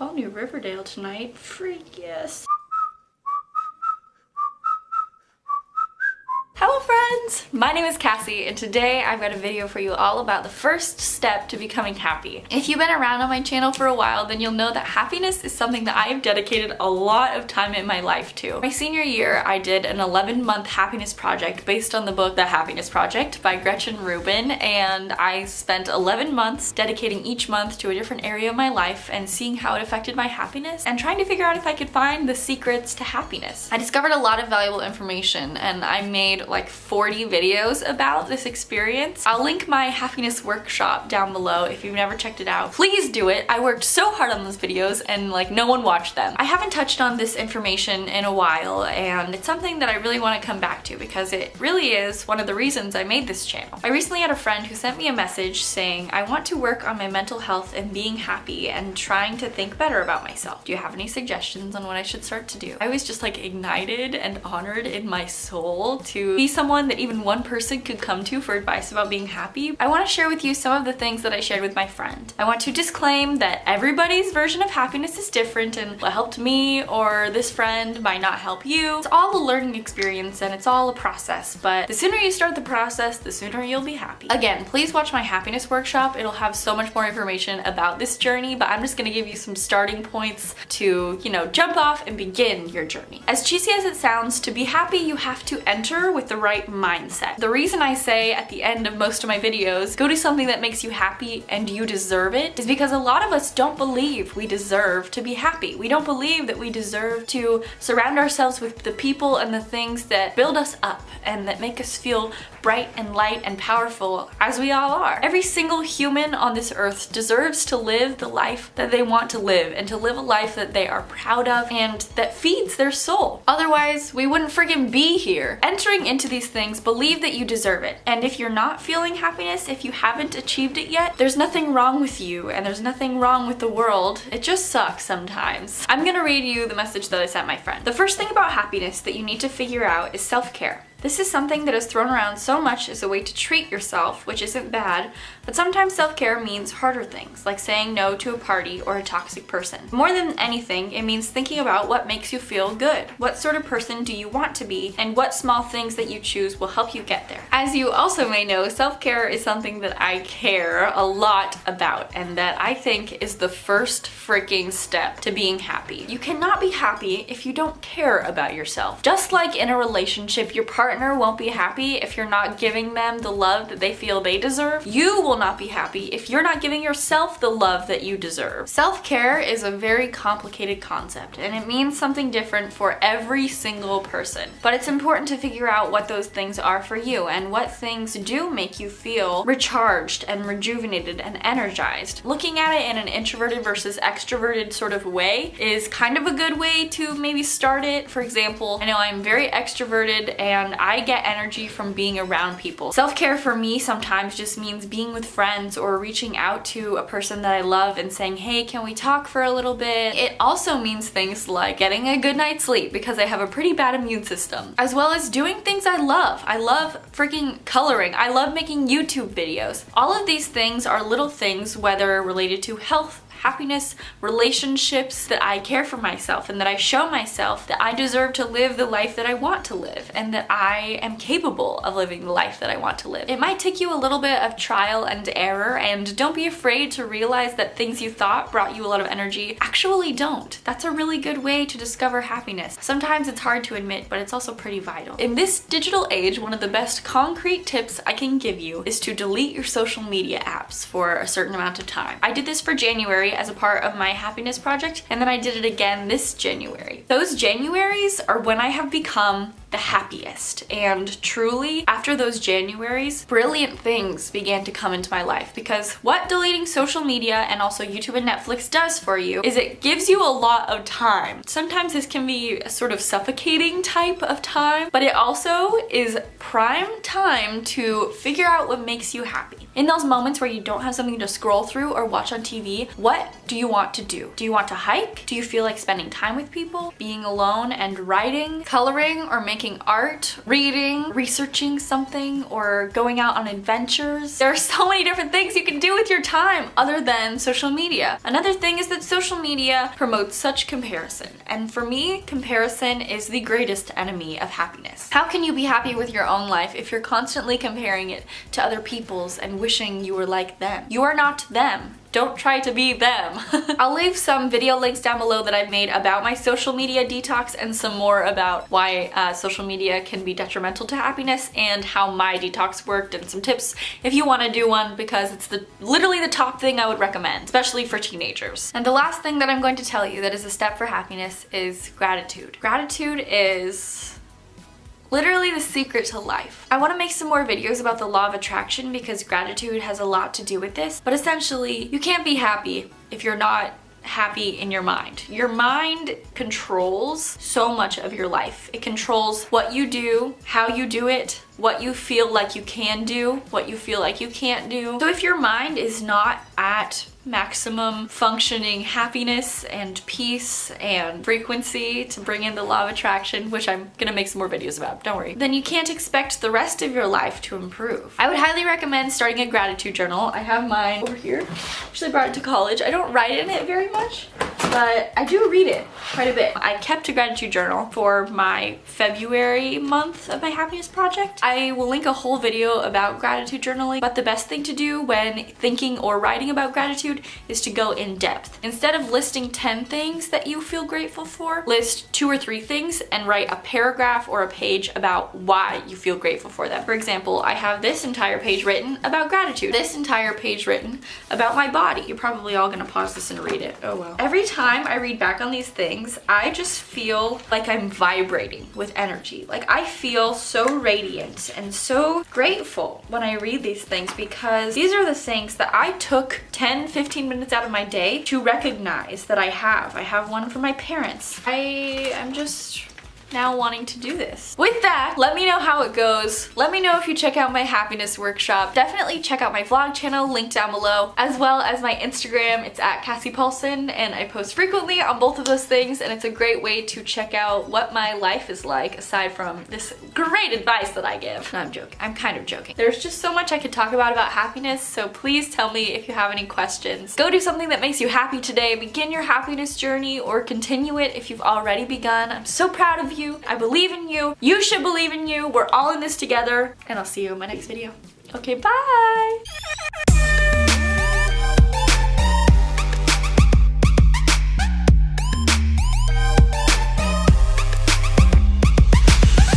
All new Riverdale tonight. Freak yes. Hello friends! My name is Cassie and today I've got a video for you all about the first step to becoming happy. If you've been around on my channel for a while, then you'll know that happiness is something that I have dedicated a lot of time in my life to. My senior year, I did an 11-month happiness project based on the book The Happiness Project by Gretchen Rubin, and I spent 11 months dedicating each month to a different area of my life and seeing how it affected my happiness and trying to figure out if I could find the secrets to happiness. I discovered a lot of valuable information and I made like 40 videos about this experience. I'll link my happiness workshop down below if you've never checked it out. Please do it. I worked so hard on those videos and like no one watched them. I haven't touched on this information in a while and it's something that I really want to come back to because it really is one of the reasons I made this channel. I recently had a friend who sent me a message saying, I want to work on my mental health and being happy and trying to think better about myself. Do you have any suggestions on what I should start to do? I was just like ignited and honored in my soul to be someone that even one person could come to for advice about being happy. I want to share with you some of the things that I shared with my friend. I want to disclaim that everybody's version of happiness is different and what helped me or this friend might not help you. It's all a learning experience and it's all a process, but the sooner you start the process, the sooner you'll be happy. Again, please watch my happiness workshop. It'll have so much more information about this journey, but I'm just gonna give you some starting points to, jump off and begin your journey. As cheesy as it sounds, to be happy, you have to enter with the right mindset. The reason I say at the end of most of my videos, go do something that makes you happy and you deserve it, is because a lot of us don't believe we deserve to be happy. We don't believe that we deserve to surround ourselves with the people and the things that build us up and that make us feel bright and light and powerful, as we all are. Every single human on this earth deserves to live the life that they want to live and to live a life that they are proud of and that feeds their soul. Otherwise, we wouldn't friggin' be here. Entering into these things, believe that you deserve it. And if you're not feeling happiness, if you haven't achieved it yet, there's nothing wrong with you and there's nothing wrong with the world. It just sucks sometimes. I'm gonna read you the message that I sent my friend. The first thing about happiness that you need to figure out is self-care. This is something that is thrown around so much as a way to treat yourself, which isn't bad, but sometimes self-care means harder things, like saying no to a party or a toxic person. More than anything, it means thinking about what makes you feel good. What sort of person do you want to be, and what small things that you choose will help you get there. As you also may know, self-care is something that I care a lot about, and that I think is the first freaking step to being happy. You cannot be happy if you don't care about yourself. Just like in a relationship, your partner won't be happy if you're not giving them the love that they feel they deserve. You will not be happy if you're not giving yourself the love that you deserve. Self-care is a very complicated concept and it means something different for every single person. But it's important to figure out what those things are for you and what things do make you feel recharged and rejuvenated and energized. Looking at it in an introverted versus extroverted sort of way is kind of a good way to maybe start it. For example, I know I'm very extroverted and I get energy from being around people. Self-care for me sometimes just means being with friends or reaching out to a person that I love and saying, hey, can we talk for a little bit? It also means things like getting a good night's sleep because I have a pretty bad immune system, as well as doing things I love. I love freaking coloring. I love making YouTube videos. All of these things are little things, whether related to health, happiness, relationships, that I care for myself and that I show myself that I deserve to live the life that I want to live and that I am capable of living the life that I want to live. It might take you a little bit of trial and error, and don't be afraid to realize that things you thought brought you a lot of energy actually don't. That's a really good way to discover happiness. Sometimes it's hard to admit, but it's also pretty vital. In this digital age, one of the best concrete tips I can give you is to delete your social media apps for a certain amount of time. I did this for January as a part of my happiness project, and then I did it again this January. Those Januaries are when I have become the happiest. And truly, after those Januaries, brilliant things began to come into my life, because what deleting social media and also YouTube and Netflix does for you is it gives you a lot of time. Sometimes this can be a sort of suffocating type of time, but it also is prime time to figure out what makes you happy. In those moments where you don't have something to scroll through or watch on TV, what do you want to do? Do you want to hike? Do you feel like spending time with people? Being alone and writing, coloring, or making making art, reading, researching something, or going out on adventures. There are so many different things you can do with your time other than social media. Another thing is that social media promotes such comparison. And for me, comparison is the greatest enemy of happiness. How can you be happy with your own life if you're constantly comparing it to other people's and wishing you were like them? You are not them. Don't try to be them. I'll leave some video links down below that I've made about my social media detox and some more about why social media can be detrimental to happiness and how my detox worked, and some tips if you want to do one, because it's literally the top thing I would recommend, especially for teenagers. And the last thing that I'm going to tell you that is a step for happiness is gratitude. Gratitude is literally the secret to life. I want to make some more videos about the law of attraction because gratitude has a lot to do with this, but essentially you can't be happy if you're not happy in your mind. Your mind controls so much of your life. It controls what you do, how you do it, what you feel like you can do, what you feel like you can't do. So if your mind is not at maximum functioning happiness and peace and frequency to bring in the law of attraction, which I'm gonna make some more videos about, don't worry, then you can't expect the rest of your life to improve. I would highly recommend starting a gratitude journal. I have mine over here. Actually brought it to college. I don't write in it very much, but I do read it quite a bit. I kept a gratitude journal for my February month of my happiness project. I will link a whole video about gratitude journaling, but the best thing to do when thinking or writing about gratitude is to go in depth. Instead of listing 10 things that you feel grateful for, list 2 or 3 things and write a paragraph or a page about why you feel grateful for them. For example, I have this entire page written about gratitude, this entire page written about my body. You're probably all gonna pause this and read it. Oh well. Every time I read back on these things, I just feel like I'm vibrating with energy. Like I feel so radiant and so grateful when I read these things, because these are the things that I took 10-15 minutes out of my day to recognize that I have. I have one for my parents. I am just now wanting to do this. With that, let me know how it goes. Let me know if you check out my happiness workshop. Definitely check out my vlog channel, linked down below, as well as my Instagram. It's at Cassie Paulsen, and I post frequently on both of those things, and it's a great way to check out what my life is like aside from this great advice that I give. No, I'm joking. I'm kind of joking. There's just so much I could talk about happiness, so please tell me if you have any questions. Go do something that makes you happy today. Begin your happiness journey, or continue it if you've already begun. I'm so proud of you. I believe in you. You should believe in you. We're all in this together, and I'll see you in my next video. Okay, bye!